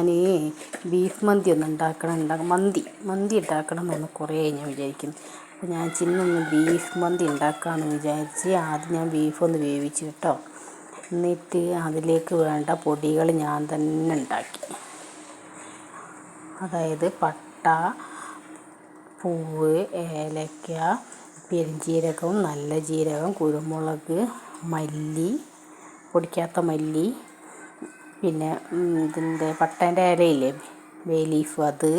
ഞാൻ ബീഫ് മന്തി ഒന്ന് മന്തി ഉണ്ടാക്കണം എന്നൊന്ന് കുറേ ഞാൻ വിചാരിക്കുന്നു. അപ്പോൾ ഞാൻ ചിന്നൊന്ന് ബീഫ് മന്തി ഉണ്ടാക്കാമെന്ന് വിചാരിച്ച് ആദ്യം ഞാൻ ബീഫൊന്ന് വേവിച്ച് കേട്ടോ. എന്നിട്ട് അതിലേക്ക് വേണ്ട പൊടികൾ ഞാൻ തന്നെ ഉണ്ടാക്കി. അതായത് പട്ട, പൂവ്, ഏലക്ക, പെരുംജീരകം, നല്ല ജീരകം, കുരുമുളക്, മല്ലി, പൊടിക്കാത്ത മല്ലി, പിന്നെ ഇതിൻ്റെ പട്ടേൻ്റെ ഇലയില്ലേ, ബേ ലീഫ്, അത്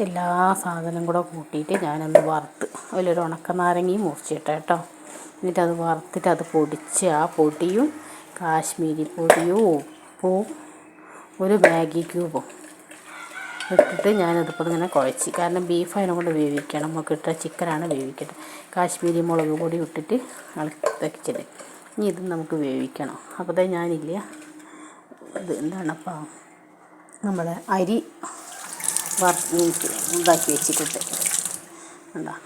എല്ലാ സാധനം കൂടെ കൂട്ടിയിട്ട് ഞാനൊന്ന് വറുത്ത് അതിലൊരു ഉണക്കനാരങ്ങയും മുറിച്ചിട്ട് കേട്ടോ. എന്നിട്ട് അത് വറുത്തിട്ട് അത് പൊടിച്ച് ആ പൊടിയും കാശ്മീരി പൊടിയും ഉപ്പും ഒരു മാഗി ക്യൂബും ഇട്ടിട്ട് ഞാനതിപ്പോൾ ഇങ്ങനെ കുഴച്ച്. കാരണം ബീഫ് അതിനെ കൊണ്ട് വേവിക്കണം, നമുക്ക് ഇട്ട ചിക്കനാണ് വേവിക്കേണ്ടത്. കാശ്മീരി മുളക് പൊടി ഇട്ടിട്ട് ഇളക്കിച്ചിട്ട് ഇനി ഇത് നമുക്ക് വേവിക്കണം. അപ്പോൾ ഞാനില്ല ഇത് എന്താണപ്പോൾ നമ്മളെ അരി ഇതാക്കി വെച്ചിട്ടുണ്ട്.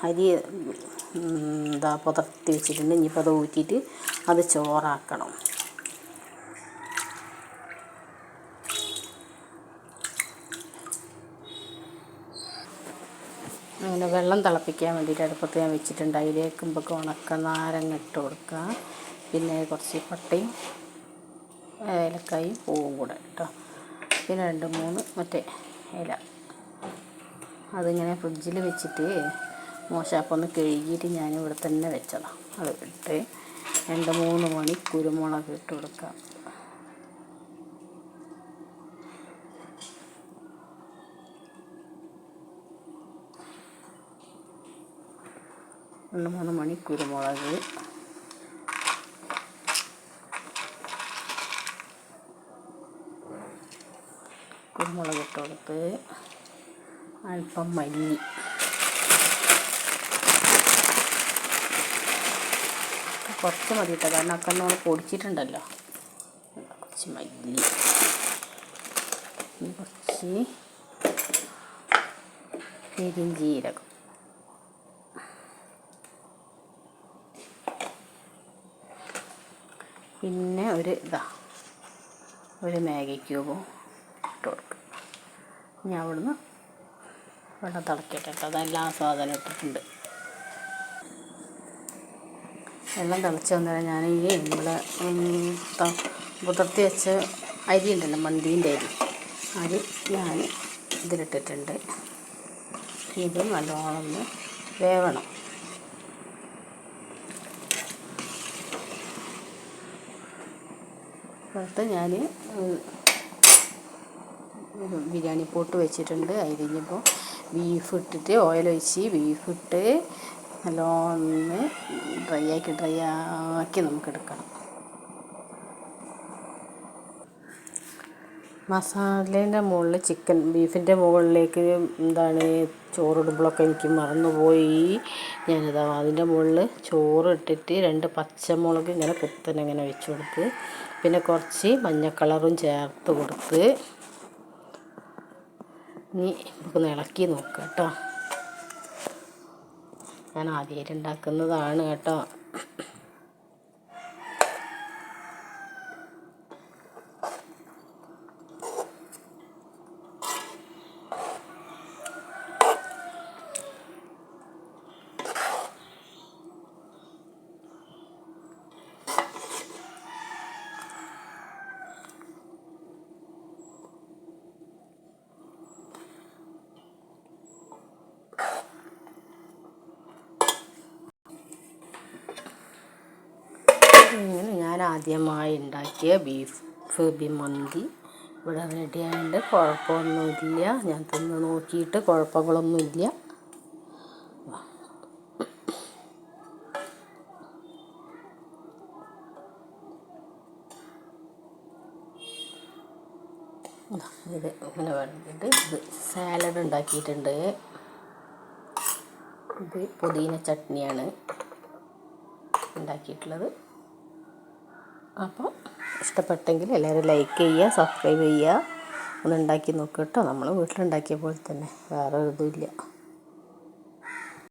അരി പുതർത്തി വെച്ചിട്ടുണ്ട്. ഇനിയിപ്പോൾ അത് ഊറ്റിയിട്ട് അത് ചോറാക്കണം. അങ്ങനെ വെള്ളം തിളപ്പിക്കാൻ വേണ്ടിയിട്ട് അടുപ്പത്ത് ഞാൻ വെച്ചിട്ടുണ്ട്. അതിലേക്ക് നമുക്ക് ഉണക്കനാരങ്ങ ഇട്ട് കൊടുക്കുക. പിന്നെ കുറച്ച് പട്ടയും ഏലക്കായും പൂവും കൂടെ കേട്ടോ. പിന്നെ 2-3 മറ്റേ ഇല. അതിങ്ങനെ ഫ്രിഡ്ജിൽ വെച്ചിട്ട് മോശമാപ്പോൾ ഒന്ന് കഴുകിയിട്ട് ഞാൻ ഇവിടെ തന്നെ വെച്ചതാണ്. അത് ഇട്ട് 2-3 മണി കുരുമുളക് ഇട്ട് കൊടുക്കാം. രണ്ട് 3 മണി കുരുമുളക്, ഇട്ട് കൊടുത്ത് അല്പം മല്ലി, കുറച്ച് മതി കേട്ടോ, കാരണം ഒക്കെ നമ്മൾ പൊടിച്ചിട്ടുണ്ടല്ലോ. കുറച്ച് മല്ലി, കുറച്ച് പെരുംജീരകം, പിന്നെ ഒരു മാഗി ക്യൂബും ഇട്ട് കൊടുക്കും. ഇനി അവിടുന്ന് വെള്ളം തിളക്കട്ടെ കേട്ടോ. അതെല്ലാം സാധനം ഇട്ടിട്ടുണ്ട്. വെള്ളം തിളച്ച് വന്നാൽ ഞാൻ നമ്മളെ പുതർത്തി വെച്ച അരി ഉണ്ടല്ലോ, മന്തീൻ്റെ അരി ഞാൻ ഇതിലിട്ടിട്ടുണ്ട്. ഇത് നല്ലോണം ഒന്ന് വേവണം. അടുത്ത് ഞാൻ ബിരിയാണി പോട്ട് വെച്ചിട്ടുണ്ട്. അതിലിപ്പോൾ ബീഫ് ഇട്ടിട്ട് ഓയിൽ ഒഴിച്ച് ബീഫിട്ട് നല്ലോണം ഡ്രൈ ആക്കി നമുക്ക് എടുക്കണം. മസാലേൻ്റെ മുകളിൽ ബീഫിൻ്റെ മുകളിലേക്ക് ചോറിടുമ്പോഴൊക്കെ എനിക്ക് മറന്നുപോയി. അതിൻ്റെ മുകളിൽ ചോറ് ഇട്ടിട്ട് 2 പച്ചമുളക് ഇങ്ങനെ കുത്തനെ ഇങ്ങനെ വെച്ച് കൊടുത്ത്, പിന്നെ കുറച്ച് മഞ്ഞ കളറും ചേർത്ത് കൊടുത്ത് ഇനി നമുക്ക് ഇളക്കി നോക്കാം കേട്ടോ. ഞാൻ ആദ്യമായിട്ട് ഉണ്ടാക്കുന്നതാണ് കേട്ടോ. ഇങ്ങനെ ഞാൻ ആദ്യമായി ഉണ്ടാക്കിയ ബീഫ് മന്തി ഇവിടെ റെഡിയായിട്ട് കുഴപ്പമൊന്നുമില്ല. ഞാൻ തിന്ന് നോക്കിയിട്ട് കുഴപ്പങ്ങളൊന്നുമില്ല. ഇത് ഇങ്ങനെ വേണ്ടിയിട്ട് ഇത് സാലഡ് ഉണ്ടാക്കിയിട്ടുണ്ട്. ഇത് പുതിന ചട്നിയാണ് ഉണ്ടാക്കിയിട്ടുള്ളത്. അപ്പോൾ ഇഷ്ടപ്പെട്ടെങ്കിൽ എല്ലാവരും ലൈക്ക് ചെയ്യുക, സബ്സ്ക്രൈബ് ചെയ്യുക, ഒന്ന് ഉണ്ടാക്കി നോക്കുക കേട്ടോ. നമ്മൾ വീട്ടിലുണ്ടാക്കിയ പോലെ തന്നെ, വേറെ ഇതുമില്ല.